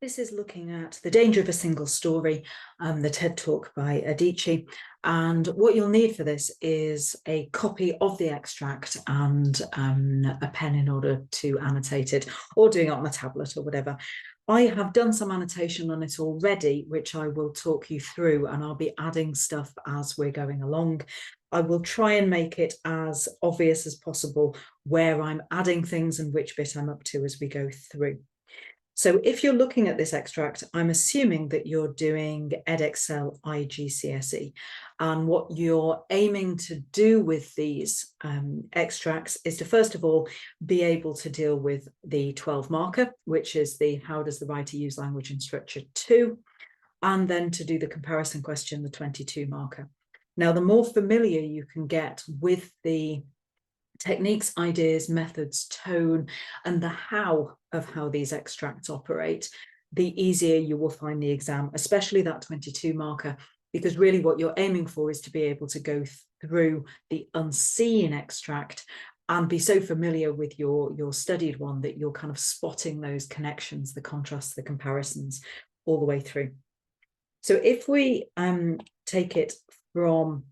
This is looking at The Danger of a Single Story, the TED Talk by Adichie. And what you'll need for this is a copy of the extract and a pen in order to annotate it, or doing it on a tablet or whatever. I have done some annotation on it already, which I will talk you through, and I'll be adding stuff as we're going along. I will try and make it as obvious as possible where I'm adding things and which bit I'm up to as we go through. So if you're looking at this extract, I'm assuming that you're doing Edexcel IGCSE. And what you're aiming to do with these extracts is to, first of all, be able to deal with the 12 marker, which is the how does the writer use language and structure 2, and then to do the comparison question, the 22 marker. Now, the more familiar you can get with the techniques, ideas, methods, tone, and the how of how these extracts operate, the easier you will find the exam, especially that 22 marker, because really what you're aiming for is to be able to go through the unseen extract and be so familiar with your studied one that you're kind of spotting those connections, the contrasts, the comparisons all the way through. So if we take it from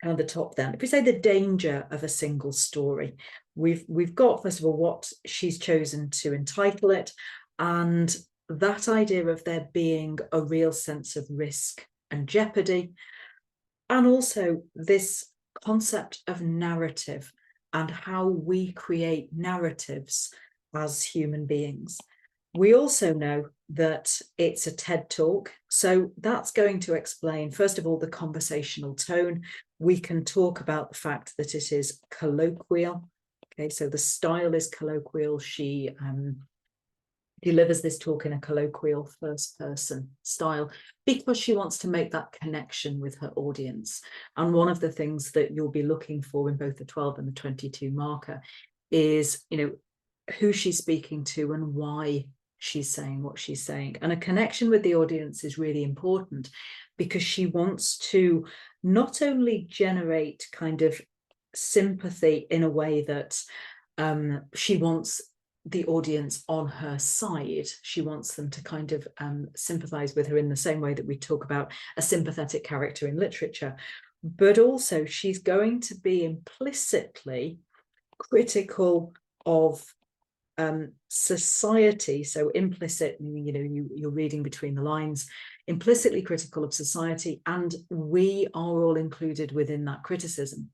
the top, then if we say the danger of a single story, we've got, first of all, what she's chosen to entitle it, and that idea of there being a real sense of risk and jeopardy, and also this concept of narrative and how we create narratives as human beings. We also know that it's a TED Talk, so that's going to explain, first of all, the conversational tone. We can talk about the fact that it is colloquial. Okay, so the style is colloquial. She delivers this talk in a colloquial first-person style because she wants to make that connection with her audience. And one of the things that you'll be looking for in both the 12 and the 22 marker is, who she's speaking to and why she's saying what she's saying. And a connection with the audience is really important because she wants to not only generate kind of sympathy in a way that she wants the audience on her side. She wants them to kind of sympathize with her in the same way that we talk about a sympathetic character in literature. But also she's going to be implicitly critical of society. So implicit meaning, you're reading between the lines, implicitly critical of society, and we are all included within that criticism.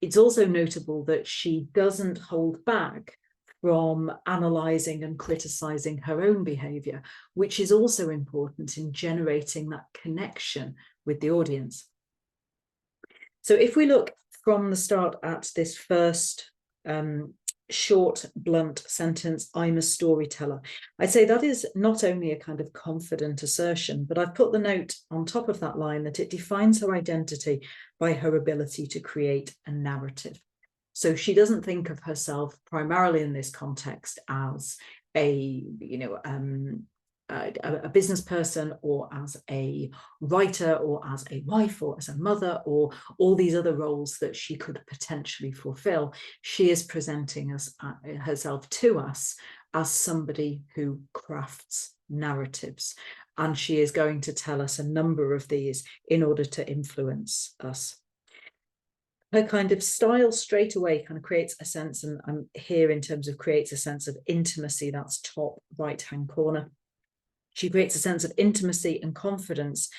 It's also notable that she doesn't hold back from analysing and criticising her own behaviour, which is also important in generating that connection with the audience. So if we look from the start at this first short, blunt sentence, I'm a storyteller, I'd say that is not only a kind of confident assertion, but I've put the note on top of that line that it defines her identity by her ability to create a narrative. So she doesn't think of herself primarily in this context as a business person, or as a writer, or as a wife, or as a mother, or all these other roles that she could potentially fulfill. She is presenting herself to us as somebody who crafts narratives, and she is going to tell us a number of these in order to influence us. Her kind of style straight away kind of creates a sense, and I'm here in terms of creates a sense of intimacy, that's top right-hand corner. She creates a sense of intimacy and confidence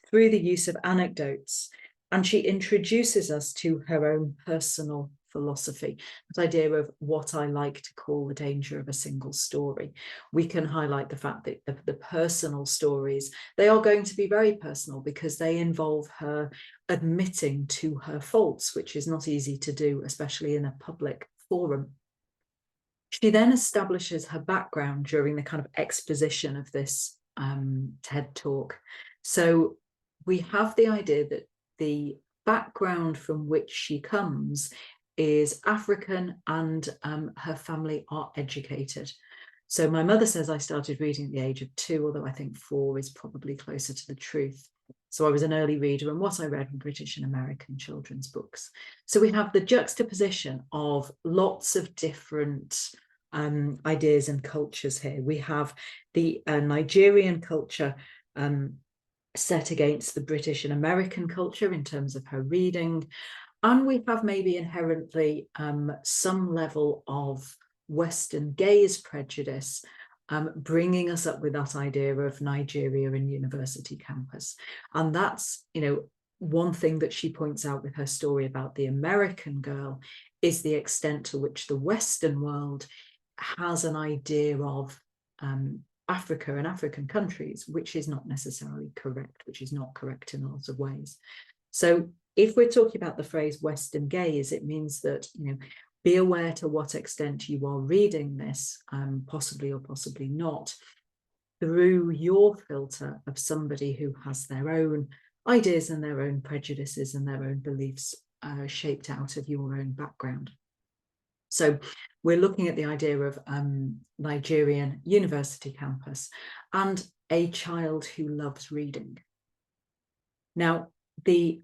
through the use of anecdotes, and she introduces us to her own personal philosophy, that idea of what I like to call the danger of a single story. We can highlight the fact that the personal stories, they are going to be very personal because they involve her admitting to her faults, which is not easy to do, especially in a public forum. She then establishes her background during the kind of exposition of this TED Talk. So we have the idea that the background from which she comes is African, and her family are educated. So my mother says I started reading at the age of 2, although I think 4 is probably closer to the truth. So I was an early reader, and what I read were British and American children's books. So we have the juxtaposition of lots of different ideas and cultures here. We have the Nigerian culture set against the British and American culture in terms of her reading. And we have maybe inherently some level of Western gaze prejudice, bringing us up with that idea of Nigeria and university campus. And that's, one thing that she points out with her story about the American girl is the extent to which the Western world has an idea of Africa and African countries, which is not necessarily correct, which is not correct in lots of ways. So if we're talking about the phrase Western gaze, it means that, be aware to what extent you are reading this, possibly or possibly not, through your filter of somebody who has their own ideas and their own prejudices and their own beliefs shaped out of your own background. So we're looking at the idea of Nigerian university campus and a child who loves reading. Now, the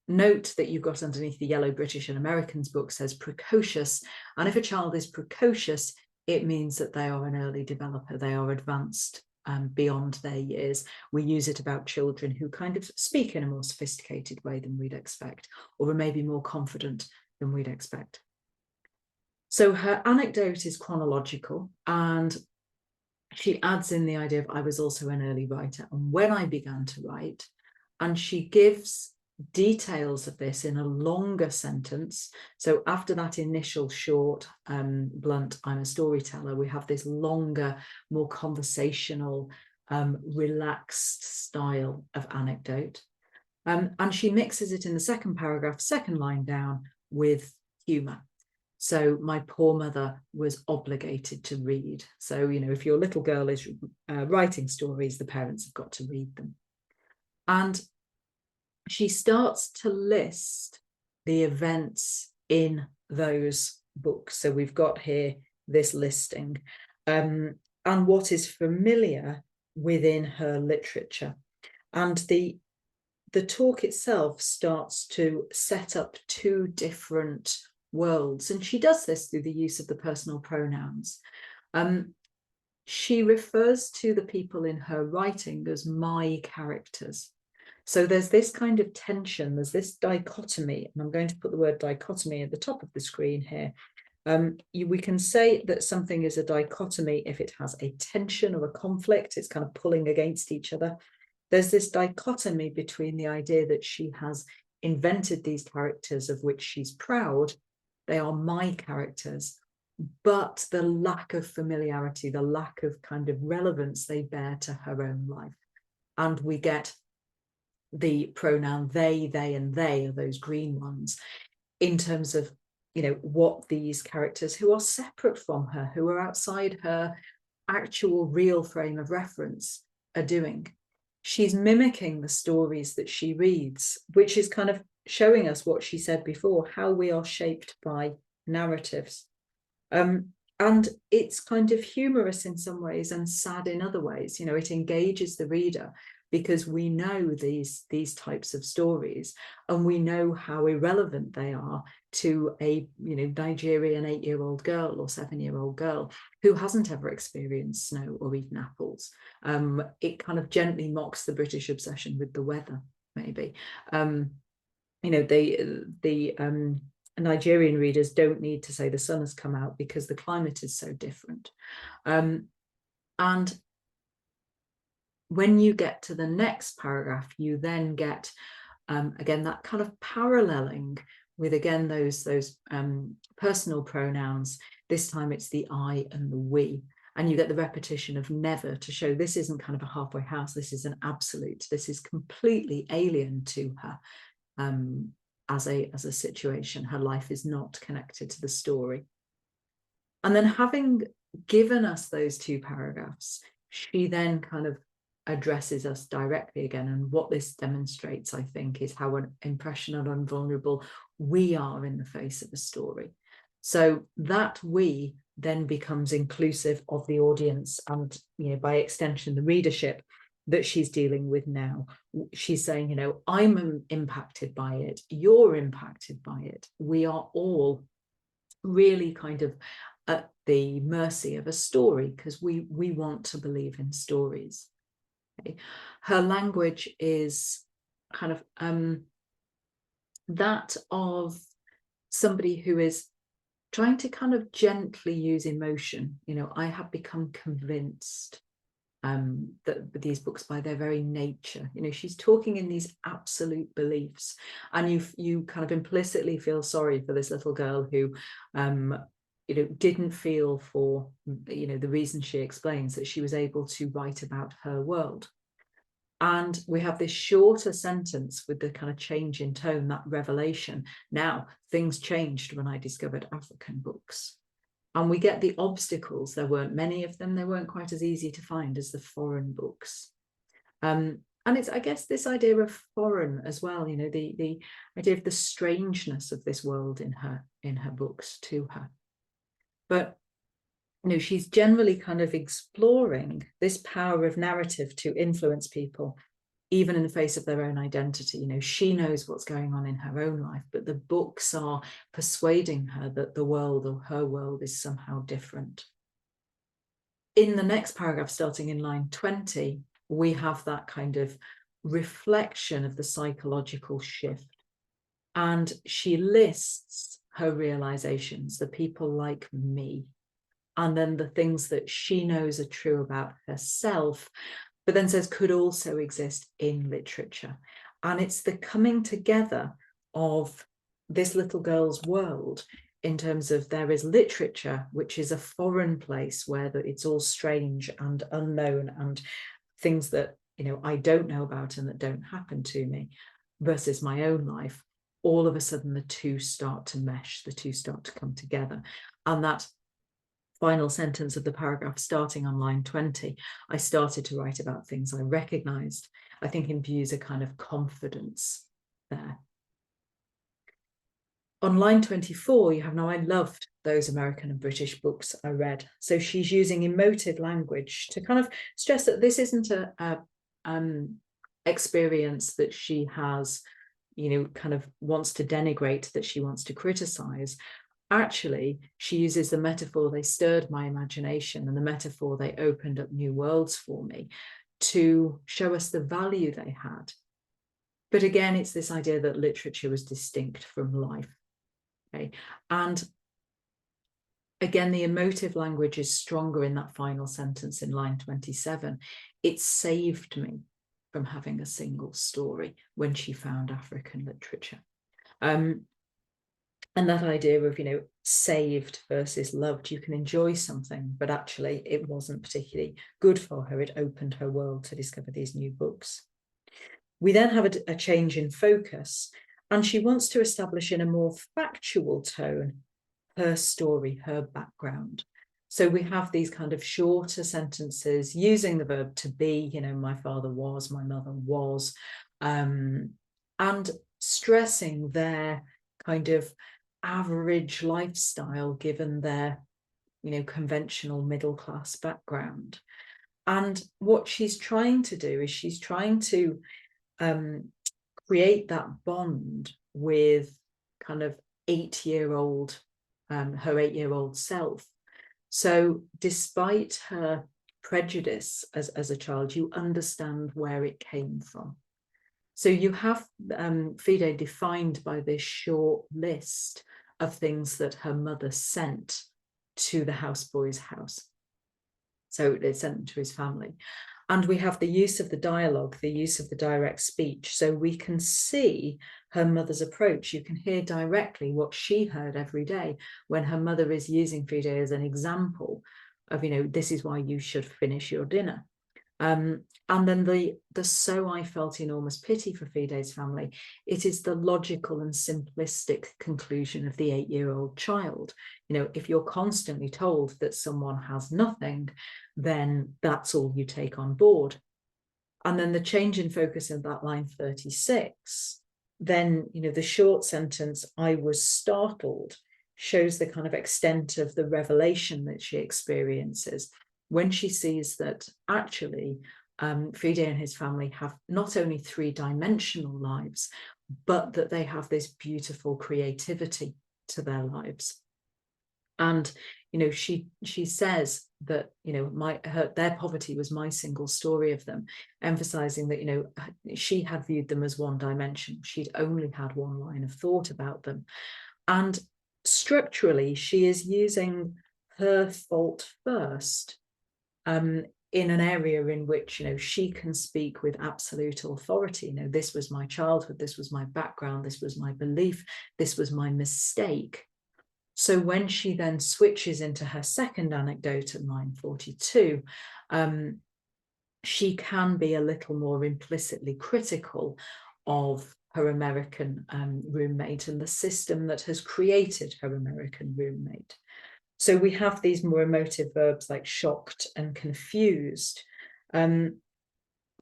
note that you've got underneath the Yellow British and Americans book says precocious. And if a child is precocious, it means that they are an early developer. They are advanced beyond their years. We use it about children who kind of speak in a more sophisticated way than we'd expect, or are maybe more confident than we'd expect. So her anecdote is chronological, and she adds in the idea of I was also an early writer, and when I began to write, and she gives details of this in a longer sentence. So after that initial short, blunt, I'm a storyteller, we have this longer, more conversational, relaxed style of anecdote. And she mixes it in the second paragraph, second line down, with humour. So my poor mother was obligated to read. So, if your little girl is writing stories, the parents have got to read them. And she starts to list the events in those books. So we've got here this listing and what is familiar within her literature. And the talk itself starts to set up two different worlds. And she does this through the use of the personal pronouns. She refers to the people in her writing as my characters. So there's this kind of tension, there's this dichotomy, and I'm going to put the word dichotomy at the top of the screen here. We can say that something is a dichotomy if it has a tension or a conflict, it's kind of pulling against each other. There's this dichotomy between the idea that she has invented these characters of which she's proud, they are my characters, but the lack of familiarity, the lack of kind of relevance they bear to her own life. And we get the pronoun they, and they are those green ones in terms of, what these characters who are separate from her, who are outside her actual real frame of reference are doing. She's mimicking the stories that she reads, which is kind of showing us what she said before, how we are shaped by narratives. And it's kind of humorous in some ways and sad in other ways. It engages the reader because we know these types of stories and we know how irrelevant they are to a Nigerian 8-year-old girl or 7-year-old girl who hasn't ever experienced snow or eaten apples. It kind of gently mocks the British obsession with the weather, maybe. The Nigerian readers don't need to say the sun has come out because the climate is so different. And when you get to the next paragraph, you then get, again, that kind of paralleling with, again, those personal pronouns. This time it's the I and the we. And you get the repetition of never to show this isn't kind of a halfway house. This is an absolute. This is completely alien to her as a situation. Her life is not connected to the story. And then having given us those two paragraphs, she then kind of addresses us directly again. And what this demonstrates, I think, is how impressionable and vulnerable we are in the face of a story. So that we then becomes inclusive of the audience and, by extension, the readership that she's dealing with now. She's saying, I'm impacted by it, you're impacted by it. We are all really kind of at the mercy of a story, because we want to believe in stories. Okay. Her language is kind of that of somebody who is trying to kind of gently use emotion. I have become convinced that these books, by their very nature, she's talking in these absolute beliefs, and you kind of implicitly feel sorry for this little girl who didn't feel for the reason she explains, that she was able to write about her world. And we have this shorter sentence with the kind of change in tone, that revelation. Now, things changed when I discovered African books. And we get the obstacles. There weren't many of them. They weren't quite as easy to find as the foreign books. And it's, I guess, this idea of foreign as well, the idea of the strangeness of this world in her books to her. But she's generally kind of exploring this power of narrative to influence people, even in the face of their own identity. She knows what's going on in her own life, but the books are persuading her that the world, or her world, is somehow different. In the next paragraph, starting in line 20, we have that kind of reflection of the psychological shift. And she lists her realizations, the people like me, and then the things that she knows are true about herself, but then says could also exist in literature. And it's the coming together of this little girl's world in terms of there is literature, which is a foreign place where it's all strange and unknown and things that I don't know about and that don't happen to me, versus my own life. All of a sudden the two start to mesh, the two start to come together. And that final sentence of the paragraph starting on line 20, I started to write about things I recognized, I think imbues a kind of confidence there. On line 24, you have, now I loved those American and British books I read. So she's using emotive language to kind of stress that this isn't a experience that she has, kind of wants to denigrate, that she wants to criticize. Actually, she uses the metaphor, they stirred my imagination, and the metaphor, they opened up new worlds for me, to show us the value they had. But again, it's this idea that literature was distinct from life. Okay? And again, the emotive language is stronger in that final sentence in line 27. It saved me from having a single story when she found African literature. And that idea of, saved versus loved, you can enjoy something, but actually it wasn't particularly good for her. It opened her world to discover these new books. We then have a change in focus, and she wants to establish in a more factual tone her story, her background. So we have these kind of shorter sentences using the verb to be, my father was, my mother was, and stressing their kind of average lifestyle given their conventional middle class background. And what she's trying to do is she's trying to create that bond with kind of her 8-year-old self. So despite her prejudice as a child, you understand where it came from. So you have Fide defined by this short list of things that her mother sent to the houseboy's house. So they sent them to his family. And we have the use of the dialogue, the use of the direct speech. So we can see her mother's approach. You can hear directly what she heard every day when her mother is using Fide as an example of, this is why you should finish your dinner. And then so I felt enormous pity for Fide's family. It is the logical and simplistic conclusion of the 8-year-old child. If you're constantly told that someone has nothing, then that's all you take on board. And then the change in focus in that line 36, then, the short sentence, I was startled, shows the kind of extent of the revelation that she experiences when she sees that actually Fide and his family have not only 3-dimensional lives, but that they have this beautiful creativity to their lives. And, she says that, their poverty was my single story of them, emphasizing that, she had viewed them as one dimension. She'd only had one line of thought about them. And structurally, she is using her fault first, in an area in which, she can speak with absolute authority. This was my childhood, this was my background, this was my belief, this was my mistake. So when she then switches into her second anecdote at line 42, she can be a little more implicitly critical of her American roommate and the system that has created her American roommate. So we have these more emotive verbs like shocked and confused,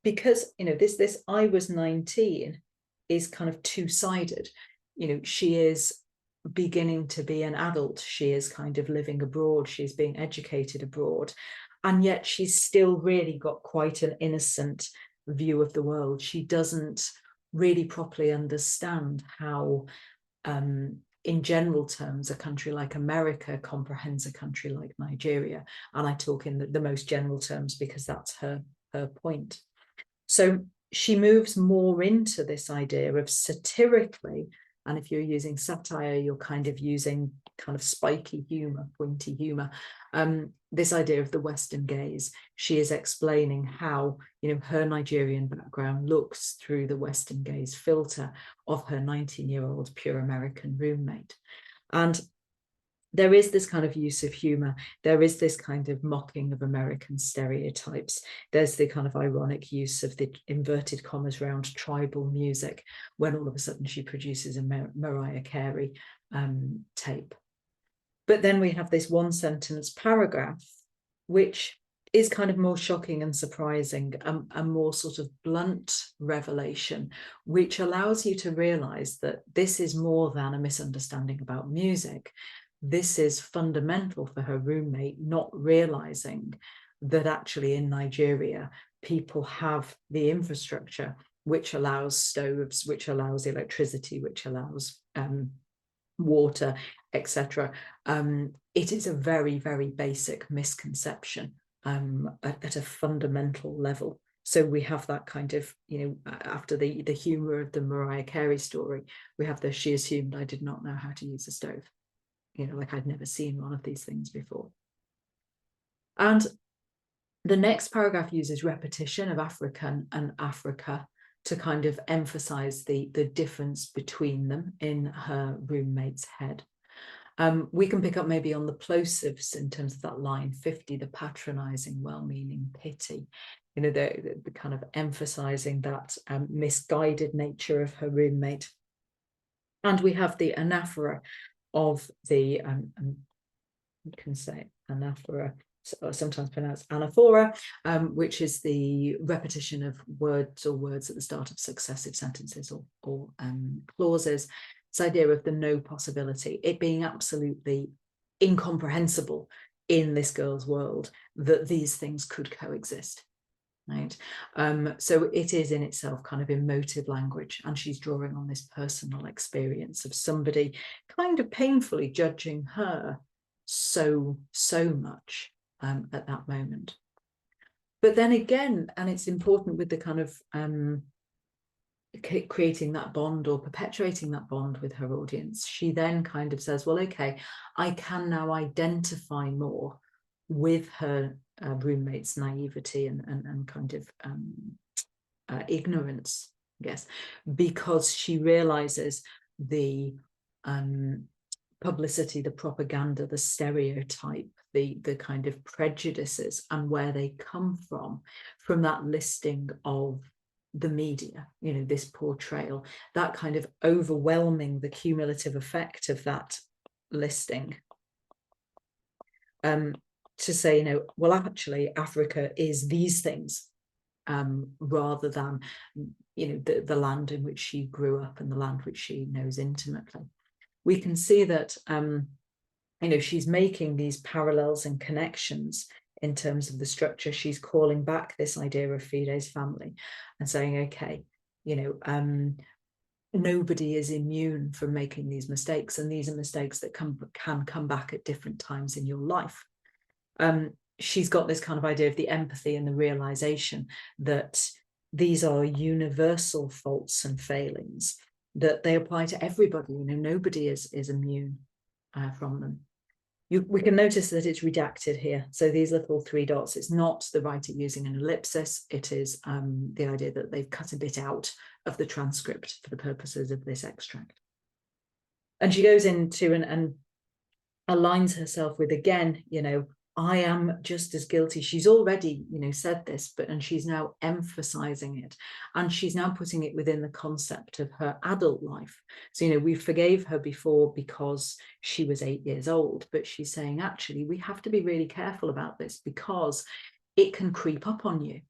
because this I was 19 is kind of two-sided. She is beginning to be an adult, she is kind of living abroad, she's being educated abroad, and yet she's still really got quite an innocent view of the world. She doesn't really properly understand how, in general terms, a country like America comprehends a country like Nigeria. And I talk in the most general terms because that's her point. So she moves more into this idea of satirically, and if you're using satire, you're kind of using kind of spiky humor, pointy humor, this idea of the Western gaze. She is explaining how, her Nigerian background looks through the Western gaze filter of her 19-year-old pure American roommate. And there is this kind of use of humor. There is this kind of mocking of American stereotypes. There's the kind of ironic use of the inverted commas around tribal music when all of a sudden she produces a Mariah Carey tape. But then we have this one sentence paragraph, which is kind of more shocking and surprising, a more sort of blunt revelation, which allows you to realize that this is more than a misunderstanding about music. This is fundamental for her roommate not realizing that actually in Nigeria, people have the infrastructure which allows stoves, which allows electricity, which allows water, etc. It is a very, very basic misconception at a fundamental level. So we have that kind of, after the humor of the Mariah Carey story, we have the she assumed I did not know how to use a stove. Like I'd never seen one of these things before. And the next paragraph uses repetition of African and Africa to kind of emphasize the difference between them in her roommate's head. We can pick up maybe on the plosives in terms of that line 50, the patronizing, well-meaning pity, the kind of emphasizing that misguided nature of her roommate. And we have the anaphora of the, you can say anaphora, sometimes pronounced anaphora, which is the repetition of words or words at the start of successive sentences or clauses. This idea of the no possibility, it being absolutely incomprehensible in this girl's world that these things could coexist. Right. So it is in itself kind of emotive language, and she's drawing on this personal experience of somebody kind of painfully judging her so much at that moment. But then again, and it's important with the kind of creating that bond or perpetuating that bond with her audience, she then kind of says, well, okay, I can now identify more with her roommate's naivety and kind of ignorance, I guess, because she realizes the publicity, the propaganda, the stereotype, the kind of prejudices and where they come from that listing of the media, this portrayal, that kind of overwhelming the cumulative effect of that listing. To say, well, actually, Africa is these things, rather than, the land in which she grew up and the land which she knows intimately. We can see that, she's making these parallels and connections in terms of the structure. She's calling back this idea of Fide's family and saying, okay, nobody is immune from making these mistakes, and these are mistakes that can come back at different times in your life. She's got this kind of idea of the empathy and the realization that these are universal faults and failings, that they apply to everybody. You know, nobody is immune from them. We can notice that it's redacted here. So these little 3 dots, it's not the writer using an ellipsis. It is the idea that they've cut a bit out of the transcript for the purposes of this extract. And she goes into and aligns herself with, again, you know, I am just as guilty. She's already, you know, said this, and she's now emphasizing it. And she's now putting it within the concept of her adult life. So, you know, we forgave her before because she was 8 years old, but she's saying, actually, we have to be really careful about this because it can creep up on you.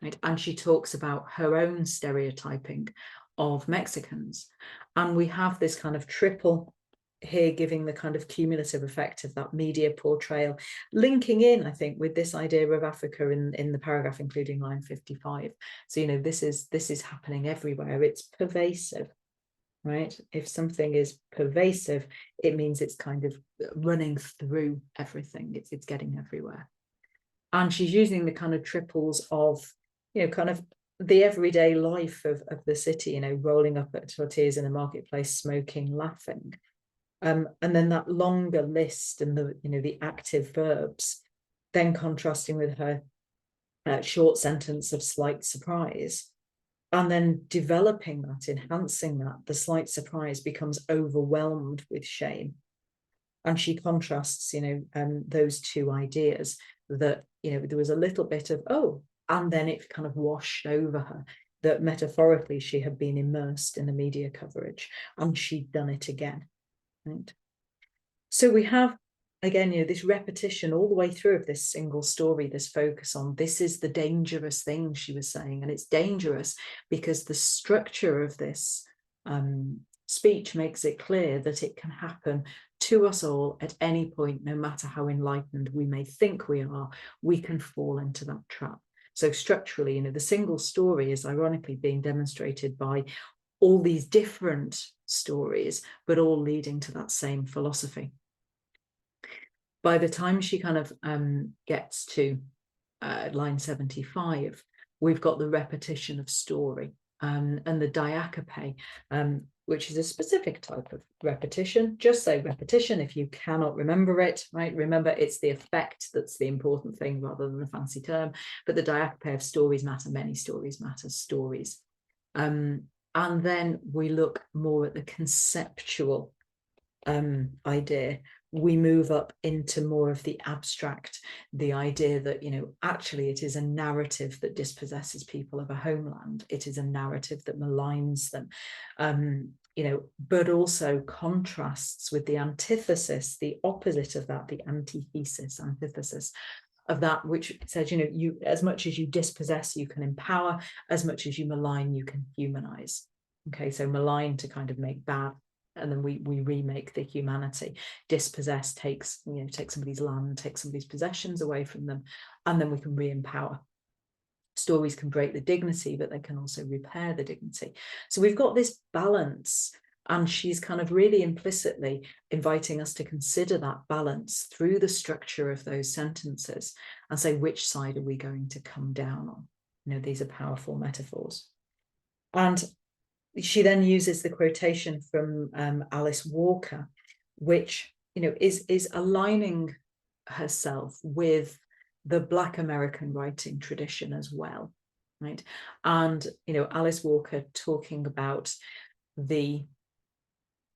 Right? And she talks about her own stereotyping of Mexicans. And we have this kind of triple here, giving the kind of cumulative effect of that media portrayal, linking in, I think, with this idea of Africa in the paragraph, including line 55. So, you know, this is happening everywhere. It's pervasive, right? If something is pervasive, it means it's kind of running through everything. It's getting everywhere. And she's using the kind of triples of, you know, kind of the everyday life of the city, you know, rolling up at tortillas in the marketplace, smoking, laughing. And then that longer list and the, you know, the active verbs, then contrasting with her short sentence of slight surprise, and then developing that, enhancing that. The slight surprise becomes overwhelmed with shame. And she contrasts, you know, those two ideas, that, you know, there was a little bit of, oh, and then it kind of washed over her, that metaphorically she had been immersed in the media coverage and she'd done it again. Right. So we have, again, you know, this repetition all the way through of this single story, this focus on this is the dangerous thing, she was saying. And it's dangerous because the structure of this speech makes it clear that it can happen to us all at any point, no matter how enlightened we may think we are, we can fall into that trap. So structurally, you know, the single story is ironically being demonstrated by all these different stories, but all leading to that same philosophy. By the time she kind of gets to line 75, we've got the repetition of story and the diacope, which is a specific type of repetition. Just say repetition if you cannot remember it, right? Remember, it's the effect that's the important thing rather than the fancy term. But the diacope of stories matter, many stories matter, stories. And then we look more at the conceptual idea. We move up into more of the abstract, the idea that, you know, actually it is a narrative that dispossesses people of a homeland. It is a narrative that maligns them, you know, but also contrasts with the antithesis, the opposite of that, the antithesis, antithesis of that, which says, you know, you, as much as you dispossess, you can empower, as much as you malign, you can humanize. Okay, so malign to kind of make bad, and then we remake the humanity. Dispossess takes, you know, take somebody's land, take somebody's possessions away from them, and then we can re-empower. Stories can break the dignity, but they can also repair the dignity. So we've got this balance, and she's kind of really implicitly inviting us to consider that balance through the structure of those sentences and say, which side are we going to come down on? You know, these are powerful metaphors. And she then uses the quotation from Alice Walker, which, you know, is aligning herself with the Black American writing tradition as well, right? And, you know, Alice Walker talking about the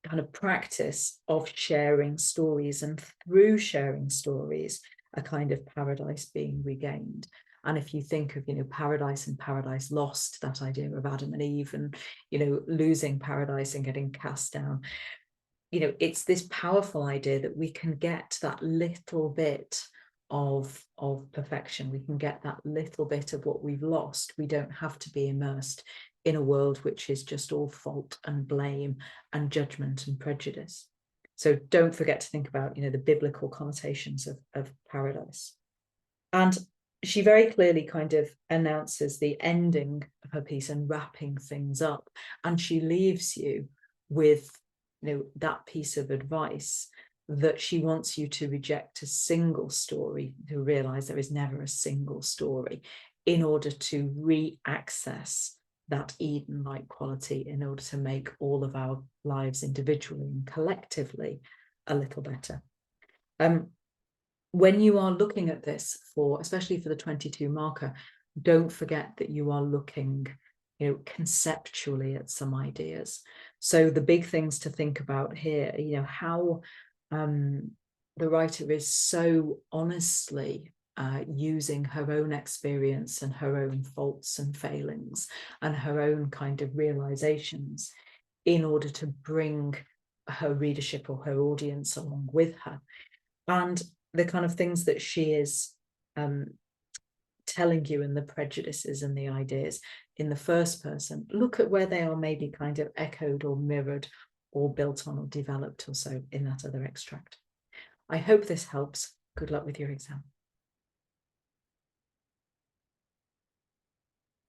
kind of practice of sharing stories, and through sharing stories, a kind of paradise being regained. And if you think of, you know, paradise and paradise lost, that idea of Adam and Eve and, you know, losing paradise and getting cast down, you know, it's this powerful idea that we can get that little bit of perfection. We can get that little bit of what we've lost. We don't have to be immersed in a world which is just all fault and blame and judgment and prejudice. So don't forget to think about, you know, the biblical connotations of paradise. And she very clearly kind of announces the ending of her piece and wrapping things up, and she leaves you with, you know, that piece of advice that she wants you to reject a single story, to realize there is never a single story, in order to re-access that Eden-like quality, in order to make all of our lives individually and collectively a little better. When you are looking at this, for especially for the 22 marker, don't forget that you are looking, you know, conceptually at some ideas. So the big things to think about here, you know, how the writer is so honestly using her own experience and her own faults and failings and her own kind of realizations in order to bring her readership or her audience along with her. And the kind of things that she is telling you, and the prejudices and the ideas in the first person, look at where they are maybe kind of echoed or mirrored or built on or developed or so in that other extract. I hope this helps. Good luck with your exam.